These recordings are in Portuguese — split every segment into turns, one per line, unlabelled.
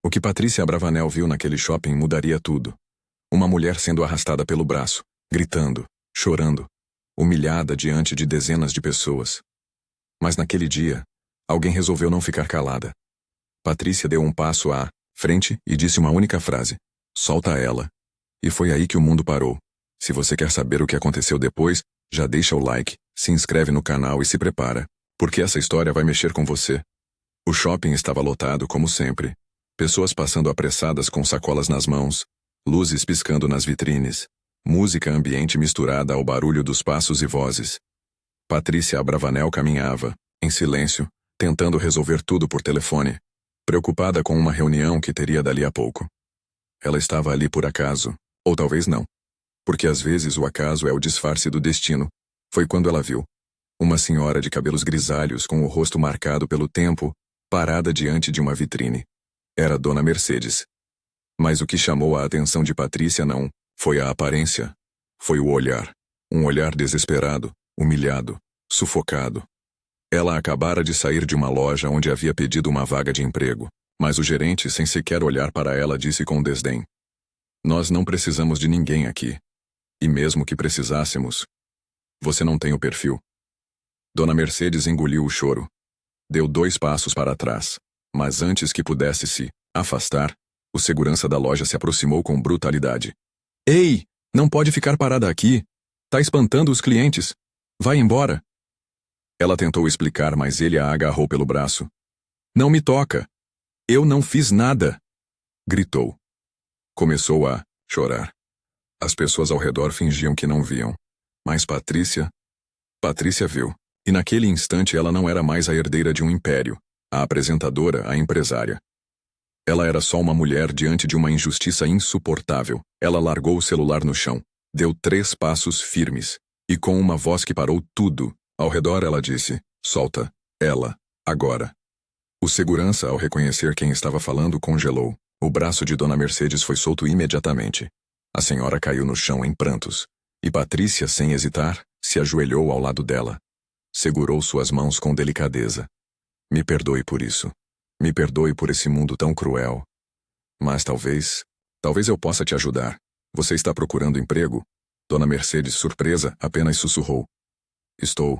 O que Patrícia Abravanel viu naquele shopping mudaria tudo. Uma mulher sendo arrastada pelo braço, gritando, chorando, humilhada diante de dezenas de pessoas. Mas naquele dia, alguém resolveu não ficar calada. Patrícia deu um passo à frente e disse uma única frase: solta ela. E foi aí que o mundo parou. Se você quer saber o que aconteceu depois, já deixa o like, se inscreve no canal e se prepara, porque essa história vai mexer com você. O shopping estava lotado como sempre. Pessoas passando apressadas com sacolas nas mãos, luzes piscando nas vitrines, música ambiente misturada ao barulho dos passos e vozes. Patrícia Abravanel caminhava, em silêncio, tentando resolver tudo por telefone, preocupada com uma reunião que teria dali a pouco. Ela estava ali por acaso, ou talvez não. Porque às vezes o acaso é o disfarce do destino. Foi quando ela viu uma senhora de cabelos grisalhos com o rosto marcado pelo tempo, parada diante de uma vitrine. Era Dona Mercedes. Mas o que chamou a atenção de Patrícia não foi a aparência. Foi o olhar. Um olhar desesperado, humilhado, sufocado. Ela acabara de sair de uma loja onde havia pedido uma vaga de emprego, mas o gerente, sem sequer olhar para ela, disse com desdém: nós não precisamos de ninguém aqui. E mesmo que precisássemos, você não tem o perfil. Dona Mercedes engoliu o choro. Deu 2 passos para trás, mas antes que pudesse se afastar, o segurança da loja se aproximou com brutalidade. Ei, não pode ficar parada aqui. Tá espantando os clientes. Vai embora. Ela tentou explicar, mas ele a agarrou pelo braço. Não me toca. Eu não fiz nada. Gritou. Começou a chorar. As pessoas ao redor fingiam que não viam. Mas Patrícia viu. E naquele instante ela não era mais a herdeira de um império, a apresentadora, a empresária. Ela era só uma mulher diante de uma injustiça insuportável. Ela largou o celular no chão, deu 3 passos firmes, e com uma voz que parou tudo, ao redor ela disse: solta ela, agora. O segurança, ao reconhecer quem estava falando, congelou. O braço de Dona Mercedes foi solto imediatamente. A senhora caiu no chão em prantos, e Patrícia, sem hesitar, se ajoelhou ao lado dela. Segurou suas mãos com delicadeza. Me perdoe por isso. Me perdoe por esse mundo tão cruel. Mas talvez eu possa te ajudar. Você está procurando emprego? Dona Mercedes, surpresa, apenas sussurrou. Estou.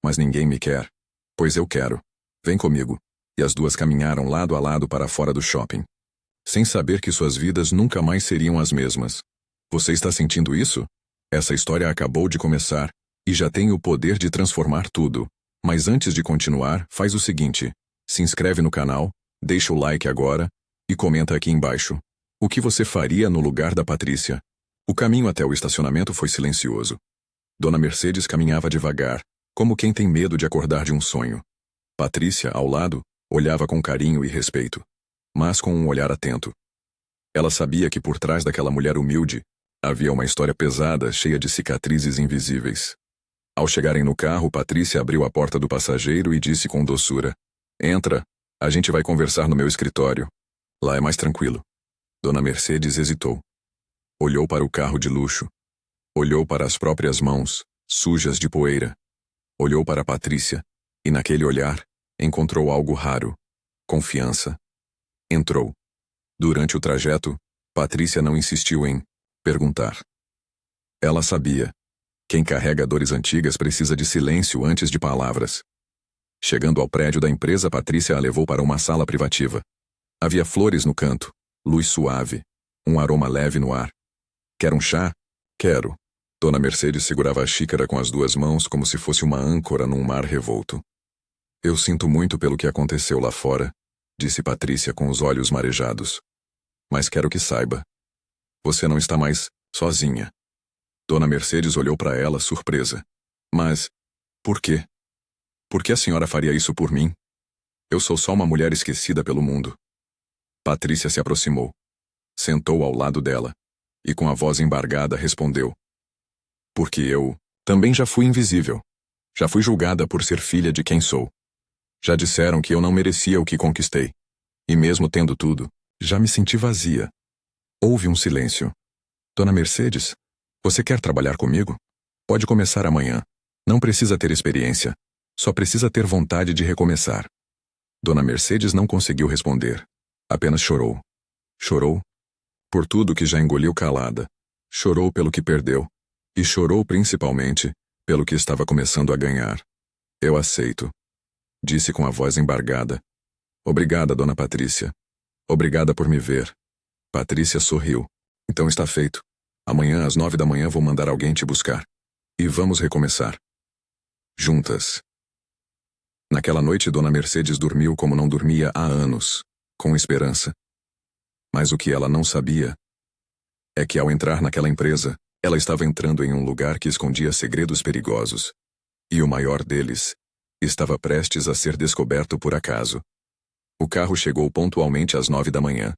Mas ninguém me quer. Pois eu quero. Vem comigo. E as duas caminharam lado a lado para fora do shopping, sem saber que suas vidas nunca mais seriam as mesmas. Você está sentindo isso? Essa história acabou de começar, e já tem o poder de transformar tudo. Mas antes de continuar, faz o seguinte: se inscreve no canal, deixa o like agora, e comenta aqui embaixo. O que você faria no lugar da Patrícia? O caminho até o estacionamento foi silencioso. Dona Mercedes caminhava devagar, como quem tem medo de acordar de um sonho. Patrícia, ao lado, olhava com carinho e respeito, mas com um olhar atento. Ela sabia que por trás daquela mulher humilde havia uma história pesada, cheia de cicatrizes invisíveis. Ao chegarem no carro, Patrícia abriu a porta do passageiro e disse com doçura: entra, a gente vai conversar no meu escritório. Lá é mais tranquilo. Dona Mercedes hesitou. Olhou para o carro de luxo. Olhou para as próprias mãos, sujas de poeira. Olhou para Patrícia, e naquele olhar, encontrou algo raro: confiança. Entrou. Durante o trajeto, Patrícia não insistiu em perguntar. Ela sabia. Quem carrega dores antigas precisa de silêncio antes de palavras. Chegando ao prédio da empresa, Patrícia a levou para uma sala privativa. Havia flores no canto, luz suave, um aroma leve no ar. Quer um chá? Quero. Dona Mercedes segurava a xícara com as 2 mãos como se fosse uma âncora num mar revolto. Eu sinto muito pelo que aconteceu lá fora, disse Patrícia com os olhos marejados. Mas quero que saiba. Você não está mais sozinha. Dona Mercedes olhou para ela, surpresa. Mas, por quê? Por que a senhora faria isso por mim? Eu sou só uma mulher esquecida pelo mundo. Patrícia se aproximou. Sentou ao lado dela. E com a voz embargada respondeu: porque eu também já fui invisível. Já fui julgada por ser filha de quem sou. Já disseram que eu não merecia o que conquistei. E mesmo tendo tudo, já me senti vazia. Houve um silêncio. Dona Mercedes, você quer trabalhar comigo? Pode começar amanhã. Não precisa ter experiência. Só precisa ter vontade de recomeçar. Dona Mercedes não conseguiu responder. Apenas chorou. Chorou por tudo que já engoliu calada. Chorou pelo que perdeu. E chorou principalmente pelo que estava começando a ganhar. Eu aceito, disse com a voz embargada. Obrigada, dona Patrícia. Obrigada por me ver. Patrícia sorriu. Então está feito. Amanhã às 9 da manhã vou mandar alguém te buscar. E vamos recomeçar. Juntas. Naquela noite, dona Mercedes dormiu como não dormia há anos, com esperança. Mas o que ela não sabia é que ao entrar naquela empresa, ela estava entrando em um lugar que escondia segredos perigosos. E o maior deles estava prestes a ser descoberto por acaso. O carro chegou pontualmente às 9 da manhã.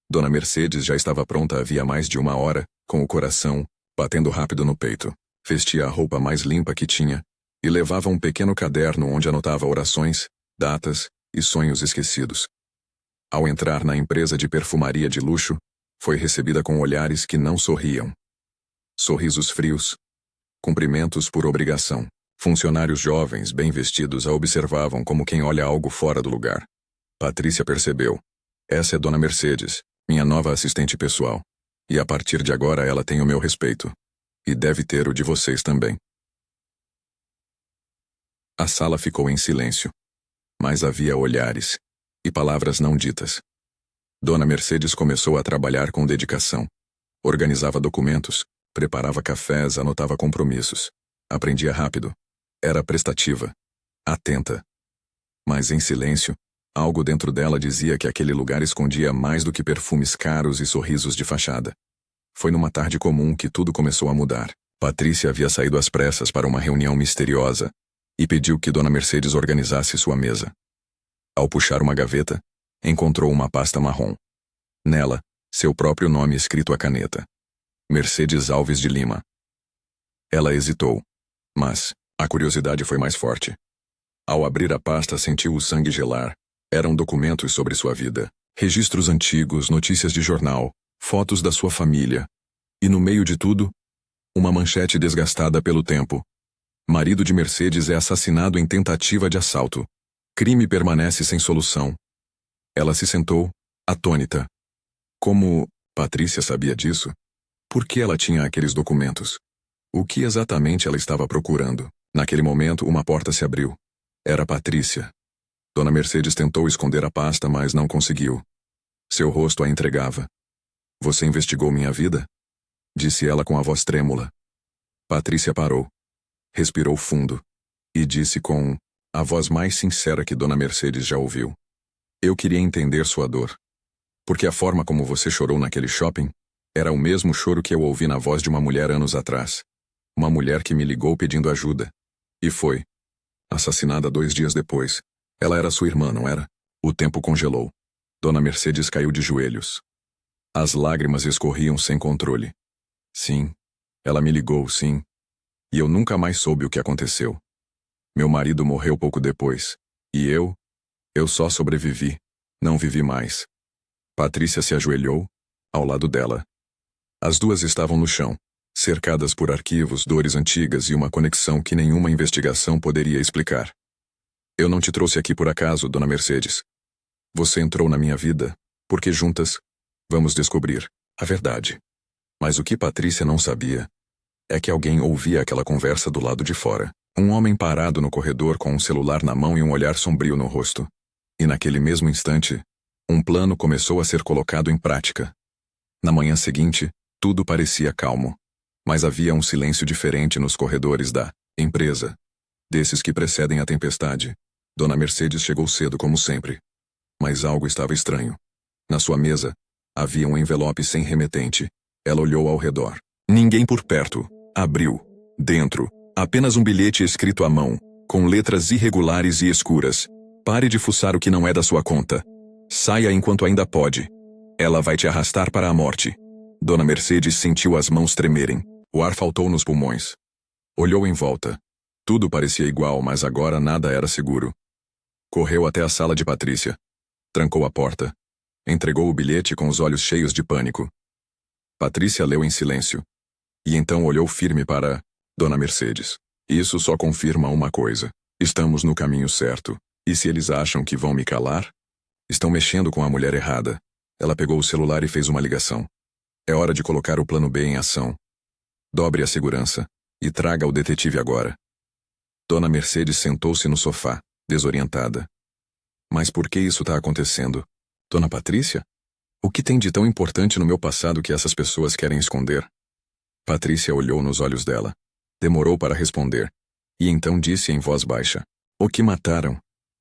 Dona Mercedes já estava pronta havia mais de 1 hora, com o coração batendo rápido no peito. Vestia a roupa mais limpa que tinha e levava um pequeno caderno onde anotava orações, datas e sonhos esquecidos. Ao entrar na empresa de perfumaria de luxo, foi recebida com olhares que não sorriam. Sorrisos frios. Cumprimentos por obrigação. Funcionários jovens, bem vestidos, a observavam como quem olha algo fora do lugar. Patrícia percebeu. Essa é Dona Mercedes, minha nova assistente pessoal. E a partir de agora ela tem o meu respeito. E deve ter o de vocês também. A sala ficou em silêncio. Mas havia olhares e palavras não ditas. Dona Mercedes começou a trabalhar com dedicação. Organizava documentos, preparava cafés, anotava compromissos. Aprendia rápido. Era prestativa. Atenta. Mas em silêncio, algo dentro dela dizia que aquele lugar escondia mais do que perfumes caros e sorrisos de fachada. Foi numa tarde comum que tudo começou a mudar. Patrícia havia saído às pressas para uma reunião misteriosa e pediu que Dona Mercedes organizasse sua mesa. Ao puxar uma gaveta, encontrou uma pasta marrom. Nela, seu próprio nome escrito à caneta. Mercedes Alves de Lima. Ela hesitou, mas a curiosidade foi mais forte. Ao abrir a pasta, sentiu o sangue gelar. Eram documentos sobre sua vida, registros antigos, notícias de jornal, fotos da sua família. E no meio de tudo, uma manchete desgastada pelo tempo. Marido de Mercedes é assassinado em tentativa de assalto. Crime permanece sem solução. Ela se sentou, atônita. Como Patrícia sabia disso? Por que ela tinha aqueles documentos? O que exatamente ela estava procurando? Naquele momento, uma porta se abriu. Era Patrícia. Dona Mercedes tentou esconder a pasta, mas não conseguiu. Seu rosto a entregava. Você investigou minha vida? Disse ela com a voz trêmula. Patrícia parou. Respirou fundo. E disse com a voz mais sincera que Dona Mercedes já ouviu. Eu queria entender sua dor. Porque a forma como você chorou naquele shopping era o mesmo choro que eu ouvi na voz de uma mulher anos atrás. Uma mulher que me ligou pedindo ajuda. E foi assassinada 2 dias depois. Ela era sua irmã, não era? O tempo congelou. Dona Mercedes caiu de joelhos. As lágrimas escorriam sem controle. Sim, ela me ligou, sim. E eu nunca mais soube o que aconteceu. Meu marido morreu pouco depois. E eu só sobrevivi. Não vivi mais. Patrícia se ajoelhou, ao lado dela. As duas estavam no chão, cercadas por arquivos, dores antigas e uma conexão que nenhuma investigação poderia explicar. Eu não te trouxe aqui por acaso, Dona Mercedes. Você entrou na minha vida, porque juntas vamos descobrir a verdade. Mas o que Patrícia não sabia é que alguém ouvia aquela conversa do lado de fora. Um homem parado no corredor com um celular na mão e um olhar sombrio no rosto. E naquele mesmo instante, um plano começou a ser colocado em prática. Na manhã seguinte, tudo parecia calmo. Mas havia um silêncio diferente nos corredores da empresa. Desses que precedem a tempestade. Dona Mercedes chegou cedo como sempre. Mas algo estava estranho. Na sua mesa, havia um envelope sem remetente. Ela olhou ao redor. Ninguém por perto. Abriu. Dentro, apenas um bilhete escrito à mão, com letras irregulares e escuras. Pare de fuçar o que não é da sua conta. Saia enquanto ainda pode. Ela vai te arrastar para a morte. Dona Mercedes sentiu as mãos tremerem. O ar faltou nos pulmões. Olhou em volta. Tudo parecia igual, mas agora nada era seguro. Correu até a sala de Patrícia. Trancou a porta. Entregou o bilhete com os olhos cheios de pânico. Patrícia leu em silêncio. E então olhou firme para Dona Mercedes. Isso só confirma uma coisa. Estamos no caminho certo. E se eles acham que vão me calar? Estão mexendo com a mulher errada. Ela pegou o celular e fez uma ligação. É hora de colocar o plano B em ação. Dobre a segurança e traga o detetive agora. Dona Mercedes sentou-se no sofá, desorientada. Mas por que isso está acontecendo? Dona Patrícia? O que tem de tão importante no meu passado que essas pessoas querem esconder? Patrícia olhou nos olhos dela. Demorou para responder. E então disse em voz baixa: O que mataram?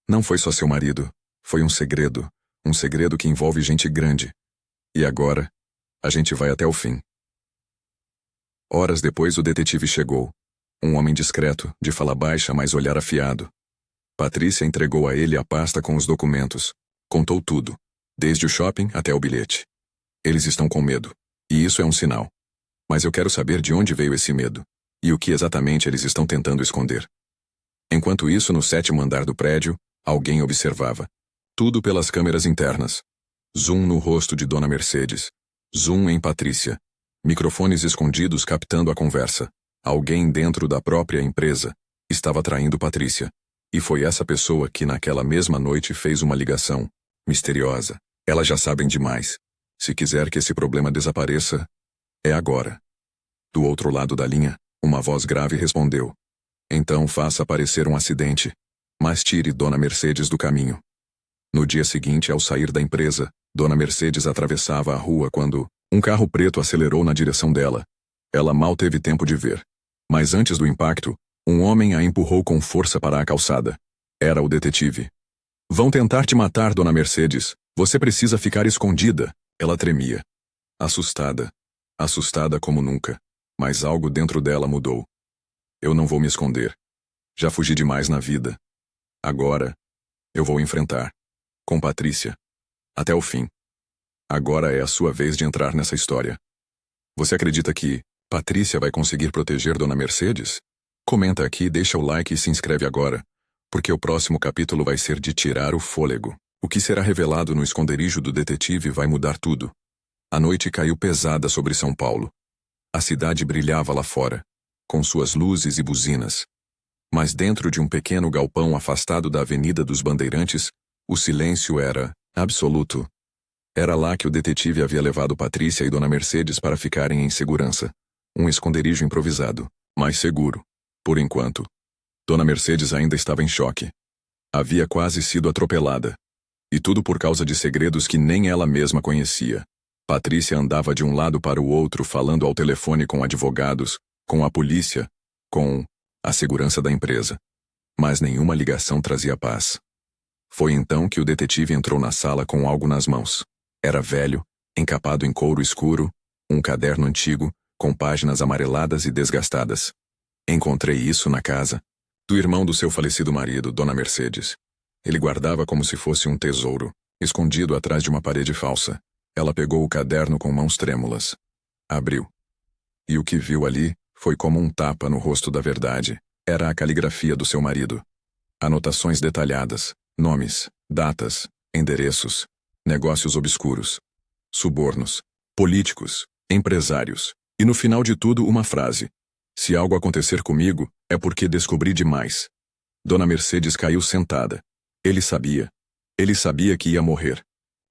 Não foi só seu marido. Foi um segredo que envolve gente grande. E agora, a gente vai até o fim. Horas depois o detetive chegou. Um homem discreto, de fala baixa, mas olhar afiado. Patrícia entregou a ele a pasta com os documentos. Contou tudo, desde o shopping até o bilhete. Eles estão com medo, e isso é um sinal. Mas eu quero saber de onde veio esse medo, e o que exatamente eles estão tentando esconder. Enquanto isso, no 7º andar do prédio, alguém observava. Tudo pelas câmeras internas. Zoom no rosto de Dona Mercedes. Zoom em Patrícia. Microfones escondidos captando a conversa. Alguém dentro da própria empresa estava traindo Patrícia. E foi essa pessoa que naquela mesma noite fez uma ligação misteriosa. Elas já sabem demais. Se quiser que esse problema desapareça, é agora. Do outro lado da linha, uma voz grave respondeu. Então faça parecer um acidente, mas tire Dona Mercedes do caminho. No dia seguinte, ao sair da empresa, Dona Mercedes atravessava a rua quando um carro preto acelerou na direção dela. Ela mal teve tempo de ver. Mas antes do impacto, um homem a empurrou com força para a calçada. Era o detetive. Vão tentar te matar, Dona Mercedes. Você precisa ficar escondida. Ela tremia. Assustada. Assustada como nunca. Mas algo dentro dela mudou. Eu não vou me esconder. Já fugi demais na vida. Agora, eu vou enfrentar. Com Patrícia. Até o fim. Agora é a sua vez de entrar nessa história. Você acredita que Patrícia vai conseguir proteger Dona Mercedes? Comenta aqui, deixa o like e se inscreve agora, porque o próximo capítulo vai ser de tirar o fôlego. O que será revelado no esconderijo do detetive vai mudar tudo. A noite caiu pesada sobre São Paulo. A cidade brilhava lá fora, com suas luzes e buzinas. Mas dentro de um pequeno galpão afastado da Avenida dos Bandeirantes, o silêncio era absoluto. Era lá que o detetive havia levado Patrícia e Dona Mercedes para ficarem em segurança. Um esconderijo improvisado, mas seguro. Por enquanto. Dona Mercedes ainda estava em choque. Havia quase sido atropelada. E tudo por causa de segredos que nem ela mesma conhecia. Patrícia andava de um lado para o outro falando ao telefone com advogados, com a polícia, com a segurança da empresa. Mas nenhuma ligação trazia paz. Foi então que o detetive entrou na sala com algo nas mãos. Era velho, encapado em couro escuro, um caderno antigo, com páginas amareladas e desgastadas. Encontrei isso na casa do irmão do seu falecido marido, Dona Mercedes. Ele guardava como se fosse um tesouro, escondido atrás de uma parede falsa. Ela pegou o caderno com mãos trêmulas. Abriu. E o que viu ali foi como um tapa no rosto da verdade. Era a caligrafia do seu marido. Anotações detalhadas, nomes, datas, endereços, negócios obscuros, subornos, políticos, empresários. E no final de tudo uma frase. Se algo acontecer comigo, é porque descobri demais. Dona Mercedes caiu sentada. Ele sabia. Ele sabia que ia morrer.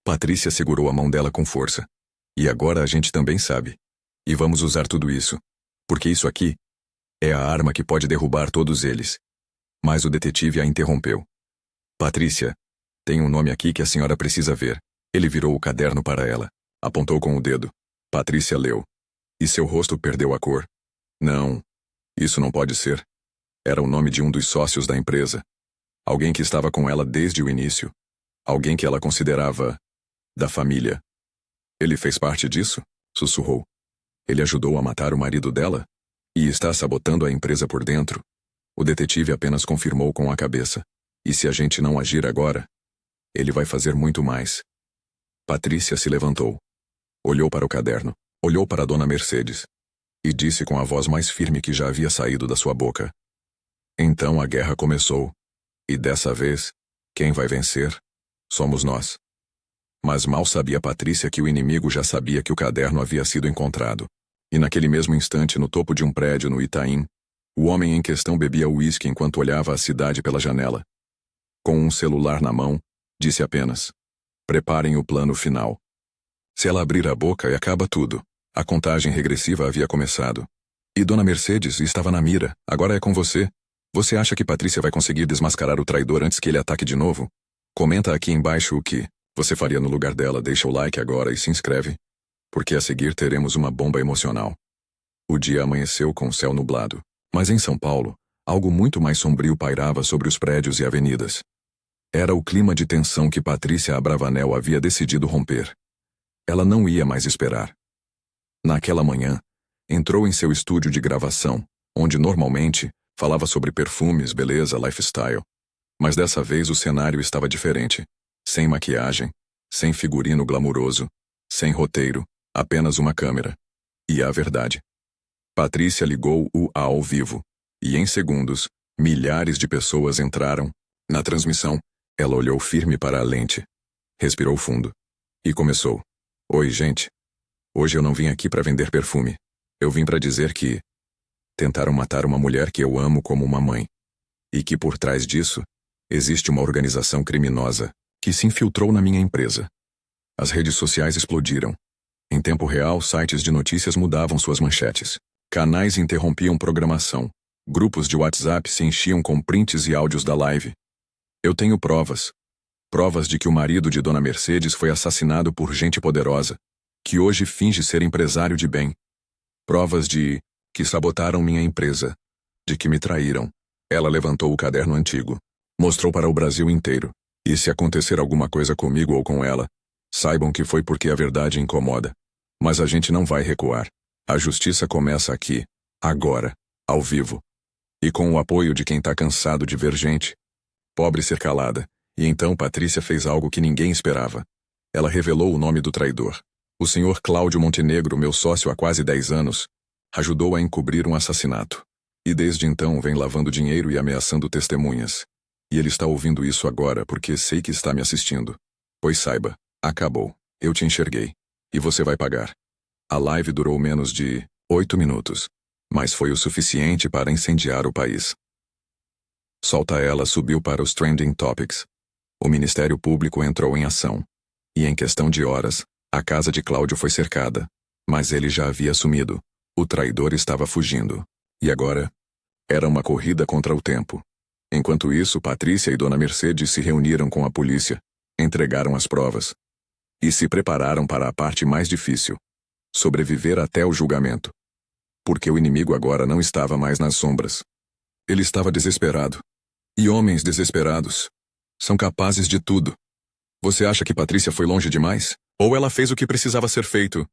Patrícia segurou a mão dela com força. E agora a gente também sabe. E vamos usar tudo isso. Porque isso aqui é a arma que pode derrubar todos eles. Mas o detetive a interrompeu. Patrícia, tem um nome aqui que a senhora precisa ver. Ele virou o caderno para ela. Apontou com o dedo. Patrícia leu. E seu rosto perdeu a cor. Não. Isso não pode ser. Era o nome de um dos sócios da empresa. Alguém que estava com ela desde o início. Alguém que ela considerava da família. Ele fez parte disso? Sussurrou. Ele ajudou a matar o marido dela? E está sabotando a empresa por dentro? O detetive apenas confirmou com a cabeça. E se a gente não agir agora, ele vai fazer muito mais. Patrícia se levantou. Olhou para o caderno. Olhou para Dona Mercedes. E disse com a voz mais firme que já havia saído da sua boca. Então a guerra começou. E dessa vez, quem vai vencer? Somos nós. Mas mal sabia Patrícia que o inimigo já sabia que o caderno havia sido encontrado. E naquele mesmo instante, no topo de um prédio no Itaim, o homem em questão bebia uísque enquanto olhava a cidade pela janela. Com um celular na mão, disse apenas: Preparem o plano final. Se ela abrir a boca e acaba tudo. A contagem regressiva havia começado. E Dona Mercedes estava na mira. Agora é com você. Você acha que Patrícia vai conseguir desmascarar o traidor antes que ele ataque de novo? Comenta aqui embaixo o que você faria no lugar dela. Deixa o like agora e se inscreve, porque a seguir teremos uma bomba emocional. O dia amanheceu com o céu nublado. Mas em São Paulo, algo muito mais sombrio pairava sobre os prédios e avenidas. Era o clima de tensão que Patrícia Abravanel havia decidido romper. Ela não ia mais esperar. Naquela manhã, entrou em seu estúdio de gravação, onde normalmente falava sobre perfumes, beleza, lifestyle. Mas dessa vez o cenário estava diferente. Sem maquiagem, sem figurino glamuroso, sem roteiro, apenas uma câmera. E a verdade. Patrícia ligou-o ao vivo, e em segundos, milhares de pessoas entraram. Na transmissão, ela olhou firme para a lente, respirou fundo, e começou. Oi, gente. Hoje eu não vim aqui para vender perfume. Eu vim para dizer que tentaram matar uma mulher que eu amo como uma mãe. E que por trás disso, existe uma organização criminosa que se infiltrou na minha empresa. As redes sociais explodiram. Em tempo real, sites de notícias mudavam suas manchetes. Canais interrompiam programação. Grupos de WhatsApp se enchiam com prints e áudios da live. Eu tenho provas. Provas de que o marido de Dona Mercedes foi assassinado por gente poderosa, que hoje finge ser empresário de bem. Provas de que sabotaram minha empresa, de que me traíram. Ela levantou o caderno antigo, mostrou para o Brasil inteiro. E se acontecer alguma coisa comigo ou com ela, saibam que foi porque a verdade incomoda. Mas a gente não vai recuar. A justiça começa aqui, agora, ao vivo. E com o apoio de quem tá cansado de ver gente pobre ser calada. E então Patrícia fez algo que ninguém esperava. Ela revelou o nome do traidor. O senhor Cláudio Montenegro, meu sócio há quase 10 anos, ajudou a encobrir um assassinato. E desde então vem lavando dinheiro e ameaçando testemunhas. E ele está ouvindo isso agora porque sei que está me assistindo. Pois saiba, acabou. Eu te enxerguei. E você vai pagar. A live durou menos de 8 minutos. Mas foi o suficiente para incendiar o país. Solta Ela subiu para os Trending Topics. O Ministério Público entrou em ação. E em questão de horas, a casa de Cláudio foi cercada. Mas ele já havia sumido. O traidor estava fugindo. E agora? Era uma corrida contra o tempo. Enquanto isso, Patrícia e Dona Mercedes se reuniram com a polícia, entregaram as provas. E se prepararam para a parte mais difícil. Sobreviver até o julgamento. Porque o inimigo agora não estava mais nas sombras. Ele estava desesperado. E homens desesperados são capazes de tudo. Você acha que Patrícia foi longe demais? Ou ela fez o que precisava ser feito?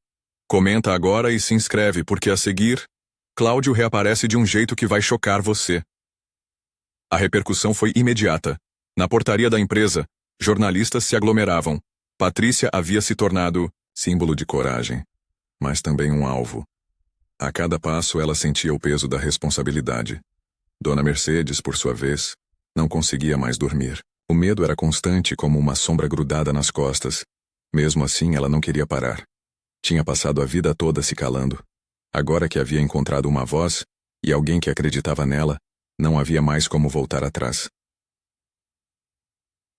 Comenta agora e se inscreve, porque a seguir, Cláudio reaparece de um jeito que vai chocar você. A repercussão foi imediata. Na portaria da empresa, jornalistas se aglomeravam. Patrícia havia se tornado símbolo de coragem, mas também um alvo. A cada passo ela sentia o peso da responsabilidade. Dona Mercedes, por sua vez, não conseguia mais dormir. O medo era constante como uma sombra grudada nas costas. Mesmo assim, ela não queria parar. Tinha passado a vida toda se calando. Agora que havia encontrado uma voz, e alguém que acreditava nela, não havia mais como voltar atrás.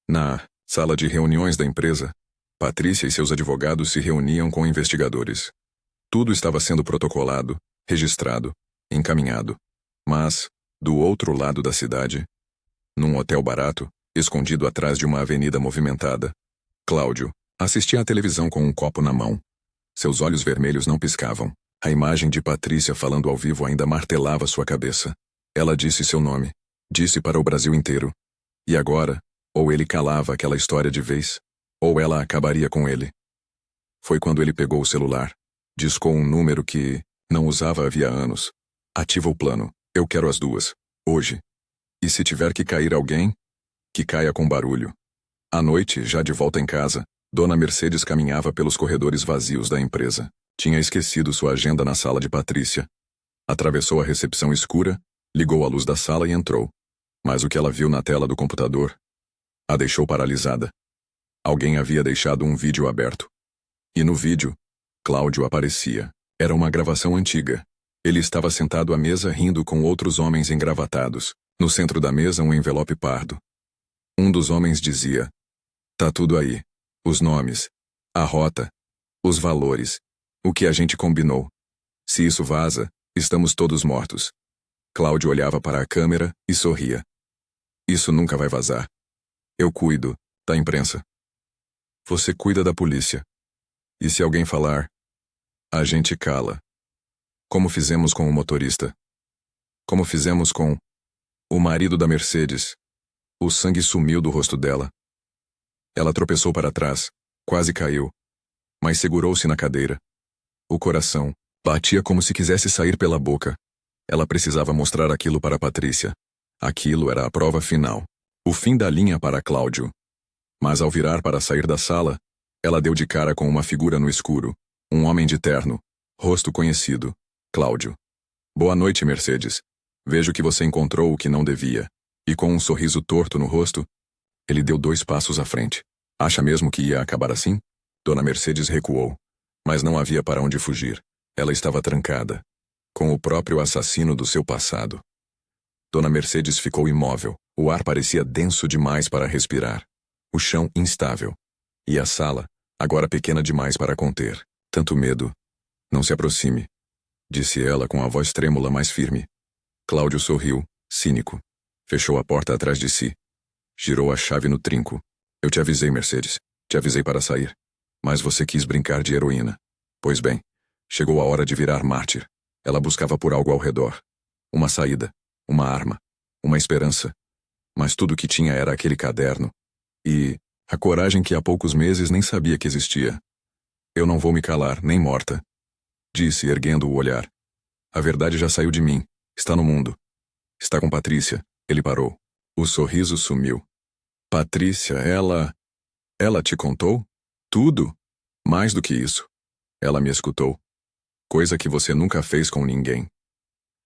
Na sala de reuniões da empresa, Patrícia e seus advogados se reuniam com investigadores. Tudo estava sendo protocolado, registrado, encaminhado. Mas, do outro lado da cidade, num hotel barato, escondido atrás de uma avenida movimentada, Cláudio assistia à televisão com um copo na mão. Seus olhos vermelhos não piscavam. A imagem de Patrícia falando ao vivo ainda martelava sua cabeça. Ela disse seu nome. Disse para o Brasil inteiro. E agora, ou ele calava aquela história de vez, ou ela acabaria com ele. Foi quando ele pegou o celular. Discou um número que não usava havia anos. Ativa o plano. Eu quero as duas. Hoje. E se tiver que cair alguém, que caia com barulho. À noite, já de volta em casa, Dona Mercedes caminhava pelos corredores vazios da empresa. Tinha esquecido sua agenda na sala de Patrícia. Atravessou a recepção escura, ligou a luz da sala e entrou. Mas o que ela viu na tela do computador a deixou paralisada. Alguém havia deixado um vídeo aberto. E no vídeo, Cláudio aparecia. Era uma gravação antiga. Ele estava sentado à mesa rindo com outros homens engravatados. No centro da mesa, um envelope pardo. Um dos homens dizia: "Tá tudo aí. Os nomes, a rota, os valores, o que a gente combinou. Se isso vaza, estamos todos mortos. Cláudio olhava para a câmera e sorria. Isso nunca vai vazar. Eu cuido da imprensa. Você cuida da polícia. E se alguém falar, a gente cala. Como fizemos com o motorista. Como fizemos com o marido da Mercedes. O sangue sumiu do rosto dela. Ela tropeçou para trás, quase caiu, mas segurou-se na cadeira. O coração batia como se quisesse sair pela boca. Ela precisava mostrar aquilo para Patrícia. Aquilo era a prova final. O fim da linha para Cláudio. Mas ao virar para sair da sala, ela deu de cara com uma figura no escuro. Um homem de terno. Rosto conhecido. Cláudio. Boa noite, Mercedes. Vejo que você encontrou o que não devia. E com um sorriso torto no rosto, ele deu 2 passos à frente. Acha mesmo que ia acabar assim? Dona Mercedes recuou. Mas não havia para onde fugir. Ela estava trancada. Com o próprio assassino do seu passado. Dona Mercedes ficou imóvel. O ar parecia denso demais para respirar. O chão instável. E a sala, agora pequena demais para conter. Tanto medo. Não se aproxime, disse ela com a voz trêmula, mas firme. Cláudio sorriu, cínico. Fechou a porta atrás de si. Girou a chave no trinco. Eu te avisei, Mercedes. Te avisei para sair. Mas você quis brincar de heroína. Pois bem, chegou a hora de virar mártir. Ela buscava por algo ao redor. Uma saída. Uma arma. Uma esperança. Mas tudo o que tinha era aquele caderno. E a coragem que há poucos meses nem sabia que existia. Eu não vou me calar, nem morta. Disse, erguendo o olhar. A verdade já saiu de mim. Está no mundo. Está com Patrícia. Ele parou. O sorriso sumiu. Patrícia, ela te contou? Tudo? Mais do que isso. Ela me escutou. Coisa que você nunca fez com ninguém.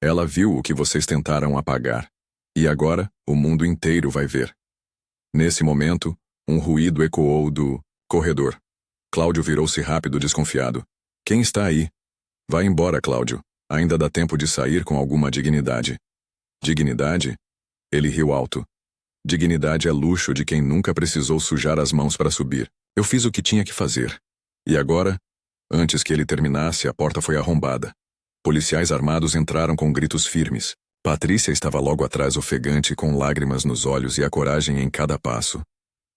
Ela viu o que vocês tentaram apagar. E agora, o mundo inteiro vai ver. Nesse momento, um ruído ecoou do corredor. Cláudio virou-se rápido, desconfiado. Quem está aí? Vá embora, Cláudio. Ainda dá tempo de sair com alguma dignidade. Dignidade? Ele riu alto. Dignidade é luxo de quem nunca precisou sujar as mãos para subir. Eu fiz o que tinha que fazer. E agora? Antes que ele terminasse, a porta foi arrombada. Policiais armados entraram com gritos firmes. Patrícia estava logo atrás, ofegante, com lágrimas nos olhos e a coragem em cada passo.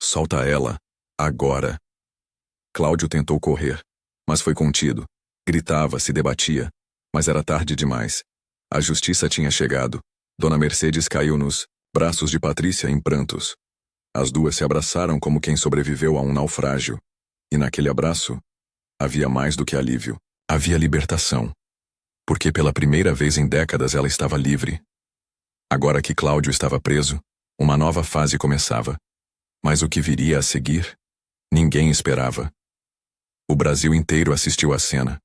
Solta ela. Agora. Cláudio tentou correr, mas foi contido. Gritava, se debatia. Mas era tarde demais. A justiça tinha chegado. Dona Mercedes caiu nos braços de Patrícia em prantos. As duas se abraçaram como quem sobreviveu a um naufrágio. E naquele abraço, havia mais do que alívio. Havia libertação. Porque pela primeira vez em décadas ela estava livre. Agora que Cláudio estava preso, uma nova fase começava. Mas o que viria a seguir? Ninguém esperava. O Brasil inteiro assistiu à cena.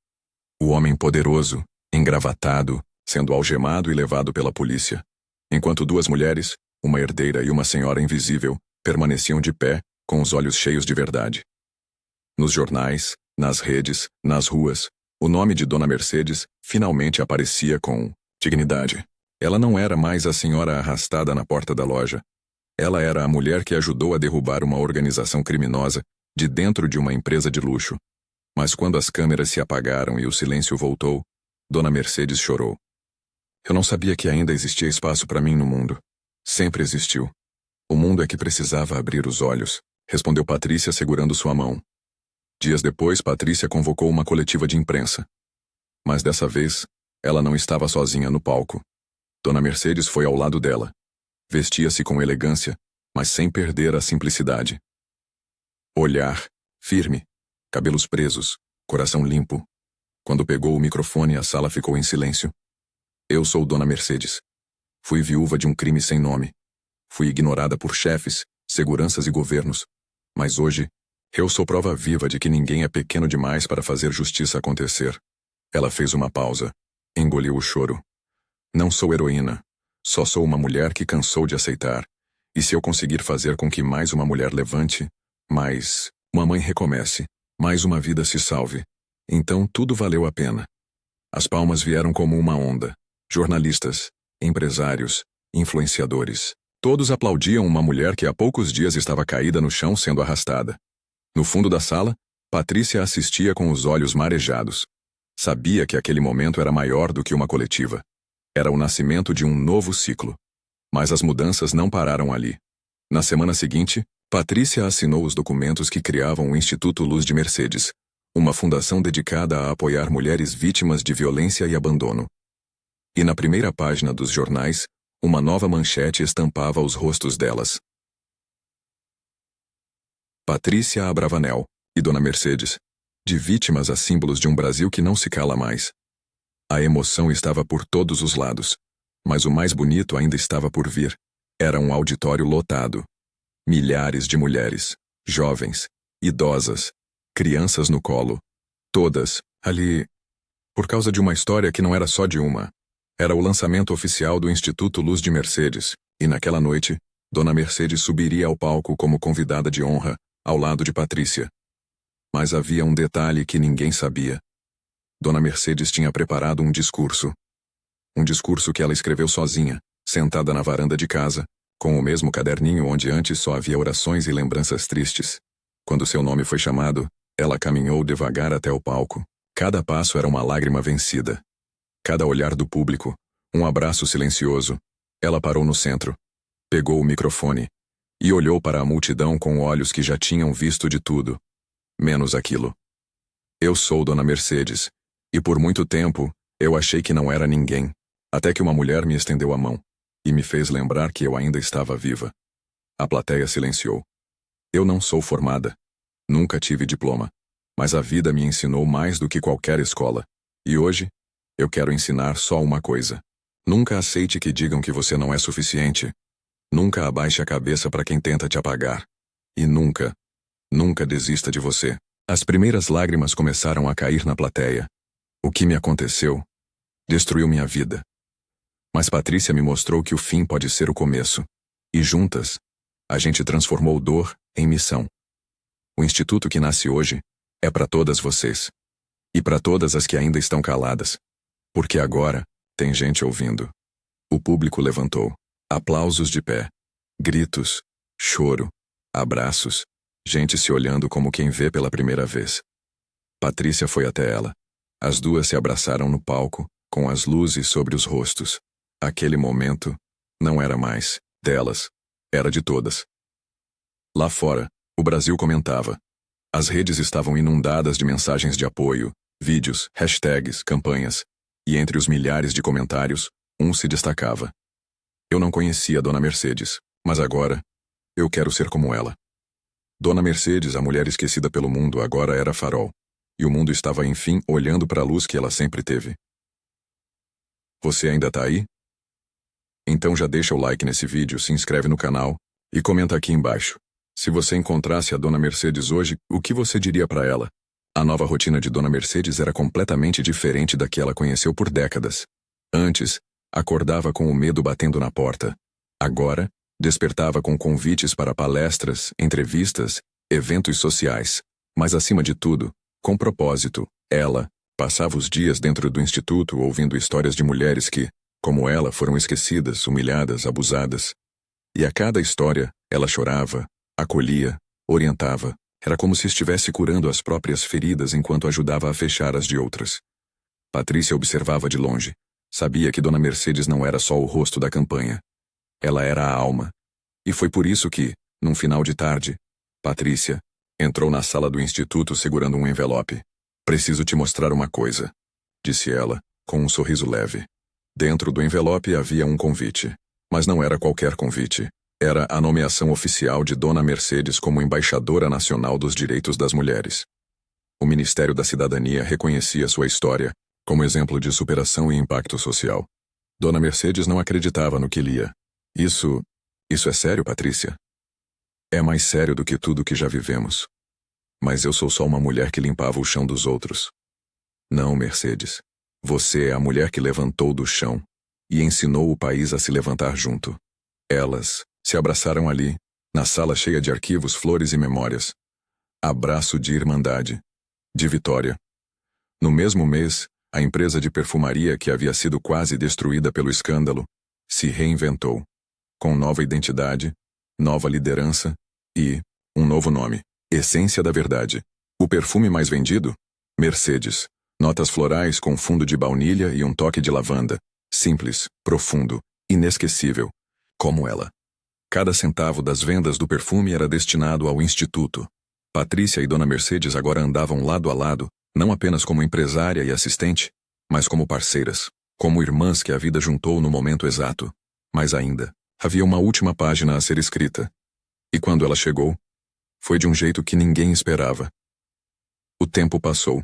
O homem poderoso, engravatado, sendo algemado e levado pela polícia. Enquanto 2 mulheres, uma herdeira e uma senhora invisível, permaneciam de pé, com os olhos cheios de verdade. Nos jornais, nas redes, nas ruas, o nome de Dona Mercedes finalmente aparecia com dignidade. Ela não era mais a senhora arrastada na porta da loja. Ela era a mulher que ajudou a derrubar uma organização criminosa de dentro de uma empresa de luxo. Mas quando as câmeras se apagaram e o silêncio voltou, Dona Mercedes chorou. Eu não sabia que ainda existia espaço para mim no mundo. Sempre existiu. O mundo é que precisava abrir os olhos, respondeu Patrícia segurando sua mão. Dias depois, Patrícia convocou uma coletiva de imprensa. Mas dessa vez, ela não estava sozinha no palco. Dona Mercedes foi ao lado dela. Vestia-se com elegância, mas sem perder a simplicidade. Olhar, firme, cabelos presos, coração limpo. Quando pegou o microfone, a sala ficou em silêncio. Eu sou Dona Mercedes. Fui viúva de um crime sem nome. Fui ignorada por chefes, seguranças e governos. Mas hoje, eu sou prova viva de que ninguém é pequeno demais para fazer justiça acontecer. Ela fez uma pausa. Engoliu o choro. Não sou heroína. Só sou uma mulher que cansou de aceitar. E se eu conseguir fazer com que mais uma mulher levante, mais uma mãe recomece, mais uma vida se salve, então tudo valeu a pena. As palmas vieram como uma onda. Jornalistas, empresários, influenciadores. Todos aplaudiam uma mulher que há poucos dias estava caída no chão sendo arrastada. No fundo da sala, Patrícia assistia com os olhos marejados. Sabia que aquele momento era maior do que uma coletiva. Era o nascimento de um novo ciclo. Mas as mudanças não pararam ali. Na semana seguinte, Patrícia assinou os documentos que criavam o Instituto Luz de Mercedes, uma fundação dedicada a apoiar mulheres vítimas de violência e abandono. E na primeira página dos jornais, uma nova manchete estampava os rostos delas. Patrícia Abravanel e Dona Mercedes, de vítimas a símbolos de um Brasil que não se cala mais. A emoção estava por todos os lados, mas o mais bonito ainda estava por vir. Era um auditório lotado. Milhares de mulheres, jovens, idosas, crianças no colo, todas, ali, por causa de uma história que não era só de uma. Era o lançamento oficial do Instituto Luz de Mercedes, e naquela noite, Dona Mercedes subiria ao palco como convidada de honra, ao lado de Patrícia. Mas havia um detalhe que ninguém sabia. Dona Mercedes tinha preparado um discurso. Um discurso que ela escreveu sozinha, sentada na varanda de casa, com o mesmo caderninho onde antes só havia orações e lembranças tristes. Quando seu nome foi chamado, ela caminhou devagar até o palco. Cada passo era uma lágrima vencida. Cada olhar do público, um abraço silencioso. Ela parou no centro, pegou o microfone e olhou para a multidão com olhos que já tinham visto de tudo, menos aquilo. Eu sou Dona Mercedes, e por muito tempo eu achei que não era ninguém, até que uma mulher me estendeu a mão e me fez lembrar que eu ainda estava viva. A plateia silenciou. Eu não sou formada, nunca tive diploma, mas a vida me ensinou mais do que qualquer escola, e hoje eu quero ensinar só uma coisa. Nunca aceite que digam que você não é suficiente. Nunca abaixe a cabeça para quem tenta te apagar. E nunca, nunca desista de você. As primeiras lágrimas começaram a cair na plateia. O que me aconteceu destruiu minha vida. Mas Patrícia me mostrou que o fim pode ser o começo. E juntas, a gente transformou dor em missão. O instituto que nasce hoje é para todas vocês. E para todas as que ainda estão caladas. Porque agora tem gente ouvindo. O público levantou. Aplausos de pé. Gritos. Choro. Abraços. Gente se olhando como quem vê pela primeira vez. Patrícia foi até ela. As duas se abraçaram no palco, com as luzes sobre os rostos. Aquele momento não era mais delas, era de todas. Lá fora, o Brasil comentava. As redes estavam inundadas de mensagens de apoio, vídeos, hashtags, campanhas. E entre os milhares de comentários, um se destacava. Eu não conhecia Dona Mercedes, mas agora, eu quero ser como ela. Dona Mercedes, a mulher esquecida pelo mundo, agora era farol. E o mundo estava, enfim, olhando para a luz que ela sempre teve. Você ainda tá aí? Então já deixa o like nesse vídeo, se inscreve no canal e comenta aqui embaixo. Se você encontrasse a Dona Mercedes hoje, o que você diria para ela? A nova rotina de Dona Mercedes era completamente diferente da que ela conheceu por décadas. Antes, acordava com o medo batendo na porta. Agora, despertava com convites para palestras, entrevistas, eventos sociais. Mas acima de tudo, com propósito, ela passava os dias dentro do instituto ouvindo histórias de mulheres que, como ela, foram esquecidas, humilhadas, abusadas. E a cada história, ela chorava, acolhia, orientava. Era como se estivesse curando as próprias feridas enquanto ajudava a fechar as de outras. Patrícia observava de longe. Sabia que Dona Mercedes não era só o rosto da campanha. Ela era a alma. E foi por isso que, num final de tarde, Patrícia entrou na sala do instituto segurando um envelope. Preciso te mostrar uma coisa, disse ela, com um sorriso leve. Dentro do envelope havia um convite. Mas não era qualquer convite. Era a nomeação oficial de Dona Mercedes como embaixadora nacional dos direitos das mulheres. O Ministério da Cidadania reconhecia sua história como exemplo de superação e impacto social. Dona Mercedes não acreditava no que lia. Isso é sério, Patrícia? É mais sério do que tudo que já vivemos. Mas eu sou só uma mulher que limpava o chão dos outros. Não, Mercedes. Você é a mulher que levantou do chão e ensinou o país a se levantar junto. Elas se abraçaram ali, na sala cheia de arquivos, flores e memórias. Abraço de irmandade, de vitória. No mesmo mês, a empresa de perfumaria que havia sido quase destruída pelo escândalo se reinventou, com nova identidade, nova liderança e um novo nome, Essência da verdade. O perfume mais vendido? Mercedes. Notas florais com fundo de baunilha e um toque de lavanda. Simples, profundo, inesquecível. Como ela. Cada centavo das vendas do perfume era destinado ao instituto. Patrícia e Dona Mercedes agora andavam lado a lado, não apenas como empresária e assistente, mas como parceiras, como irmãs que a vida juntou no momento exato. Mas ainda, havia uma última página a ser escrita. E quando ela chegou, foi de um jeito que ninguém esperava. O tempo passou.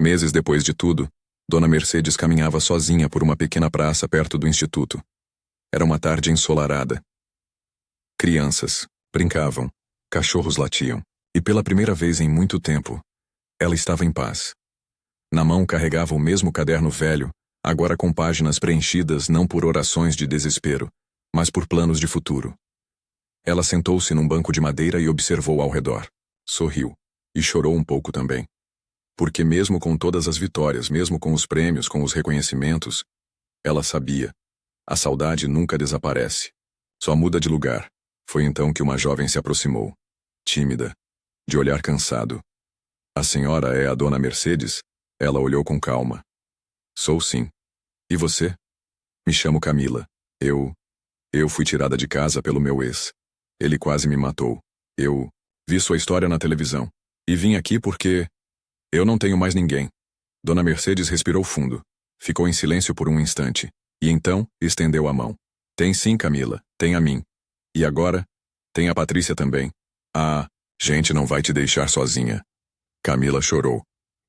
Meses depois de tudo, Dona Mercedes caminhava sozinha por uma pequena praça perto do instituto. Era uma tarde ensolarada. Crianças brincavam, cachorros latiam, e pela primeira vez em muito tempo, ela estava em paz. Na mão carregava o mesmo caderno velho, agora com páginas preenchidas não por orações de desespero, mas por planos de futuro. Ela sentou-se num banco de madeira e observou ao redor. Sorriu. E chorou um pouco também. Porque mesmo com todas as vitórias, mesmo com os prêmios, com os reconhecimentos, ela sabia. A saudade nunca desaparece. Só muda de lugar. Foi então que uma jovem se aproximou. Tímida. De olhar cansado. A senhora é a Dona Mercedes? Ela olhou com calma. Sou sim. E você? Me chamo Camila. Eu fui tirada de casa pelo meu ex. Ele quase me matou. Eu vi sua história na televisão. E vim aqui porque eu não tenho mais ninguém. Dona Mercedes respirou fundo. Ficou em silêncio por um instante. E então, estendeu a mão. Tem sim, Camila. Tem a mim. E agora? Tem a Patrícia também. A gente não vai te deixar sozinha. Camila chorou.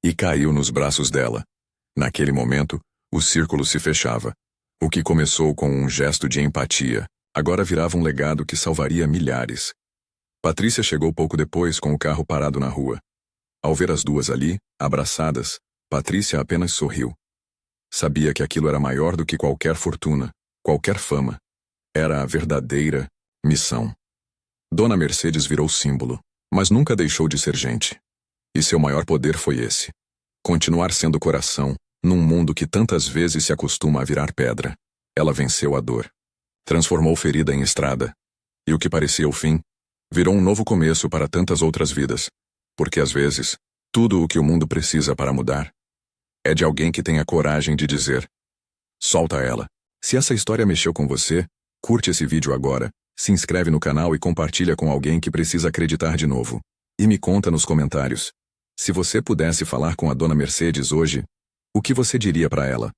E caiu nos braços dela. Naquele momento, o círculo se fechava. O que começou com um gesto de empatia, agora virava um legado que salvaria milhares. Patrícia chegou pouco depois com o carro parado na rua. Ao ver as duas ali, abraçadas, Patrícia apenas sorriu. Sabia que aquilo era maior do que qualquer fortuna, qualquer fama. Era a verdadeira missão. Dona Mercedes virou símbolo, mas nunca deixou de ser gente. E seu maior poder foi esse. Continuar sendo coração, num mundo que tantas vezes se acostuma a virar pedra. Ela venceu a dor. Transformou ferida em estrada. E o que parecia o fim, virou um novo começo para tantas outras vidas. Porque às vezes, tudo o que o mundo precisa para mudar é de alguém que tenha coragem de dizer: solta ela. Se essa história mexeu com você, curte esse vídeo agora, se inscreve no canal e compartilha com alguém que precisa acreditar de novo. E me conta nos comentários. Se você pudesse falar com a Dona Mercedes hoje, o que você diria para ela?